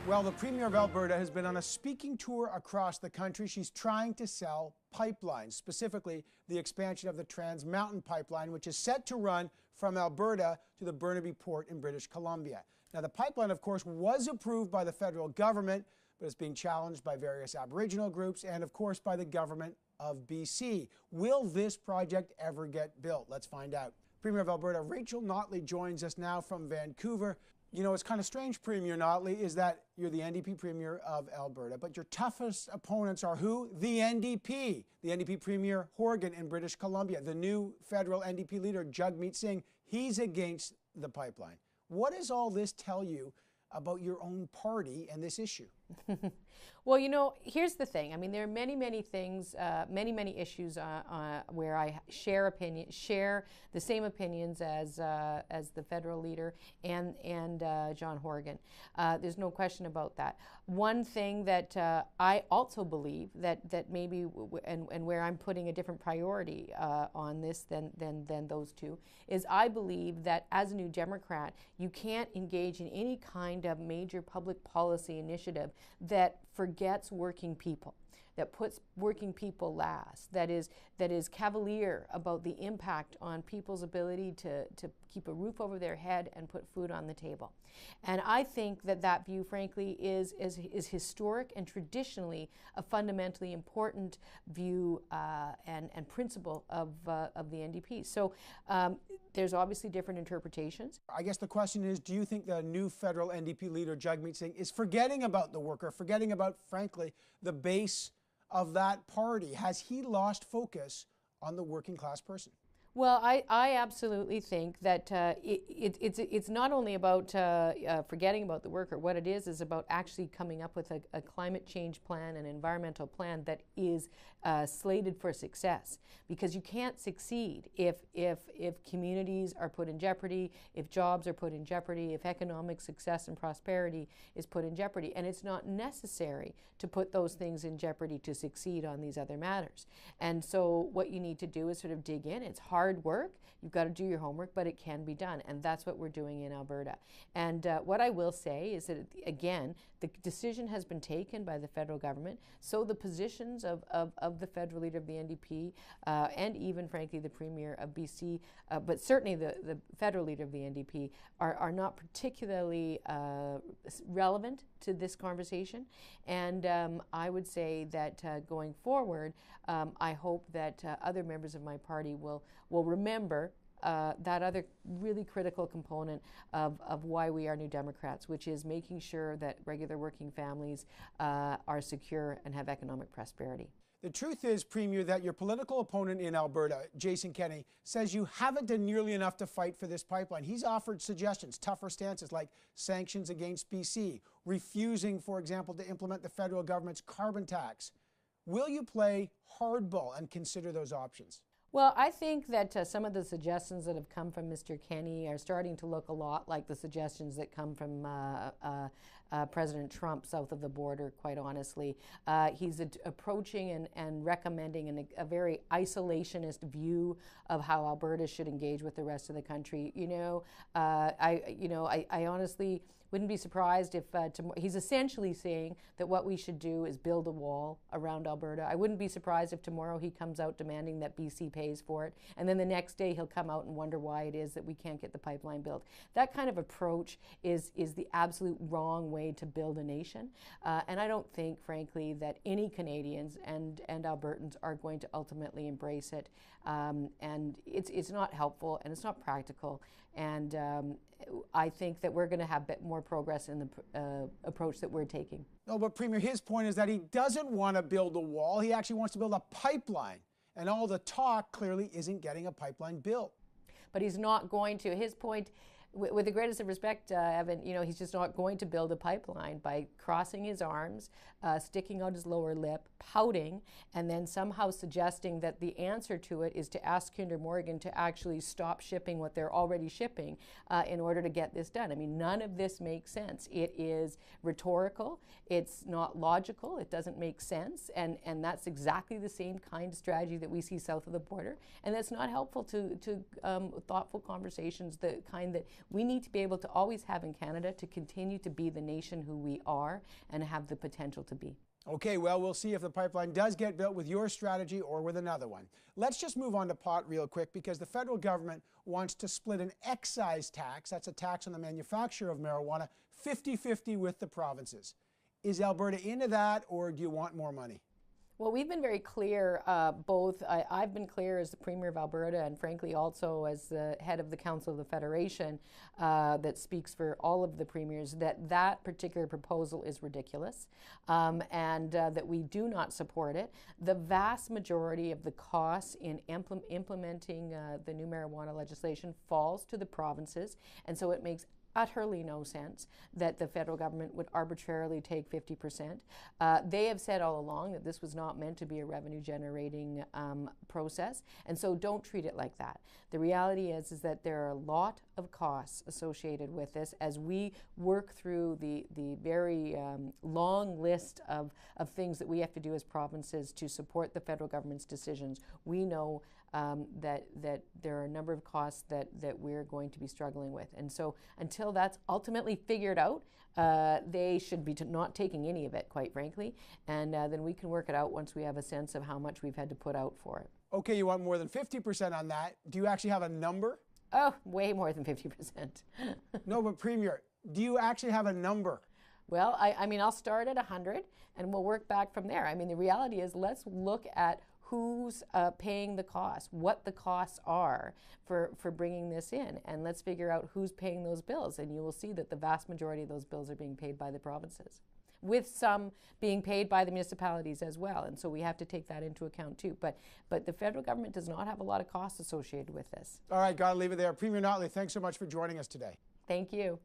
Well, the Premier of Alberta has been on a speaking tour across the country. She's trying to sell pipelines, specifically the expansion of the Trans Mountain Pipeline, which is set to run from Alberta to the Burnaby Port in British Columbia. Now, the pipeline, of course, was approved by the federal government, but it's being challenged by various Aboriginal groups and, of course, by the government of BC. Will this project ever get built? Let's find out. Premier of Alberta Rachel Notley joins us now from Vancouver. You know, it's kind of strange, Premier Notley, is that you're the NDP Premier of Alberta, but your toughest opponents are who? The NDP. The NDP Premier Horgan in British Columbia. The new federal NDP leader, Jagmeet Singh, he's against the pipeline. What does all this tell you about your own party and this issue? Well, you know, here's the thing. I mean, there are many things, many issues where I share the same opinions as the federal leader and John Horgan. There's no question about that. One thing that I also believe that maybe and where I'm putting a different priority on this than those two is I believe that as a New Democrat, you can't engage in any kind of major public policy initiative that forgets working people, that puts working people last, that is cavalier about the impact on people's ability to keep a roof over their head and put food on the table. And I think that view, frankly, is historic and traditionally a fundamentally important view and principle of the NDP. So there's obviously different interpretations. I guess the question is, do you think the new federal NDP leader, Jagmeet Singh, is forgetting about the worker, forgetting about, frankly, the base of that party? Has he lost focus on the working class person? Well, I absolutely think that it's not only about forgetting about the worker. What it is about actually coming up with a climate change plan, an environmental plan that is slated for success. Because you can't succeed if communities are put in jeopardy, if jobs are put in jeopardy, if economic success and prosperity is put in jeopardy. And it's not necessary to put those things in jeopardy to succeed on these other matters. And so what you need to do is sort of dig in. It's hard work. You've got to do your homework, but it can be done. And that's what we're doing in Alberta. And what I will say is that, again, the decision has been taken by the federal government. So the positions of the federal leader of the NDP and even, frankly, the Premier of BC, but certainly the federal leader of the NDP are not particularly relevant to this conversation. And I would say that going forward, I hope that other members of my party will remember that other really critical component of why we are New Democrats, which is making sure that regular working families are secure and have economic prosperity. The truth is, Premier, that your political opponent in Alberta, Jason Kenney, says you haven't done nearly enough to fight for this pipeline. He's offered suggestions, tougher stances like sanctions against BC, refusing, for example, to implement the federal government's carbon tax. Will you play hardball and consider those options? Well, I think that some of the suggestions that have come from Mr. Kenney are starting to look a lot like the suggestions that come from President Trump south of the border, quite honestly. He's approaching and recommending a very isolationist view of how Alberta should engage with the rest of the country. I honestly wouldn't be surprised if he's essentially saying that what we should do is build a wall around Alberta. I wouldn't be surprised if tomorrow he comes out demanding that BC pays for it, and then the next day he'll come out and wonder why it is that we can't get the pipeline built. That kind of approach is the absolute wrong way to build a nation, and I don't think, frankly, that any Canadians and Albertans are going to ultimately embrace it, and it's not helpful and it's not practical, and I think that we're going to have more progress in the approach that we're taking. No, but Premier, his point is that he doesn't want to build a wall. He actually wants to build a pipeline. And all the talk clearly isn't getting a pipeline built. But he's not going to. His point, with the greatest of respect, Evan, he's just not going to build a pipeline by crossing his arms, sticking out his lower lip, pouting, and then somehow suggesting that the answer to it is to ask Kinder Morgan to actually stop shipping what they're already shipping in order to get this done. I mean, none of this makes sense. It is rhetorical. It's not logical. It doesn't make sense. And that's exactly the same kind of strategy that we see south of the border. And that's not helpful to thoughtful conversations, the kind that we need to be able to always have in Canada to continue to be the nation who we are and have the potential to be. Okay, well, we'll see if the pipeline does get built with your strategy or with another one. Let's just move on to pot real quick, because the federal government wants to split an excise tax, that's a tax on the manufacture of marijuana, 50-50 with the provinces. Is Alberta into that, or do you want more money? Well, we've been very clear, I've been clear as the Premier of Alberta, and frankly also as the head of the Council of the Federation that speaks for all of the premiers, that that particular proposal is ridiculous, and that we do not support it. The vast majority of the costs in implementing the new marijuana legislation falls to the provinces, and so it makes utterly no sense that the federal government would arbitrarily take 50%. They have said all along that this was not meant to be a revenue generating process, and so don't treat it like that. The reality is that there are a lot of costs associated with this as we work through the very long list of things that we have to do as provinces to support the federal government's decisions. We know that there are a number of costs that we're going to be struggling with. And so until that's ultimately figured out, they should be not taking any of it, quite frankly, and then we can work it out once we have a sense of how much we've had to put out for it. Okay, you want more than 50% on that. Do you actually have a number? Oh, way more than 50%. No, but Premier, do you actually have a number? Well, I mean, I'll start at 100 and we'll work back from there. I mean, the reality is, let's look at who's paying the cost, what the costs are for bringing this in, and let's figure out who's paying those bills, and you will see that the vast majority of those bills are being paid by the provinces, with some being paid by the municipalities as well, and so we have to take that into account too. But the federal government does not have a lot of costs associated with this. All right, gotta leave it there. Premier Notley, thanks so much for joining us today. Thank you.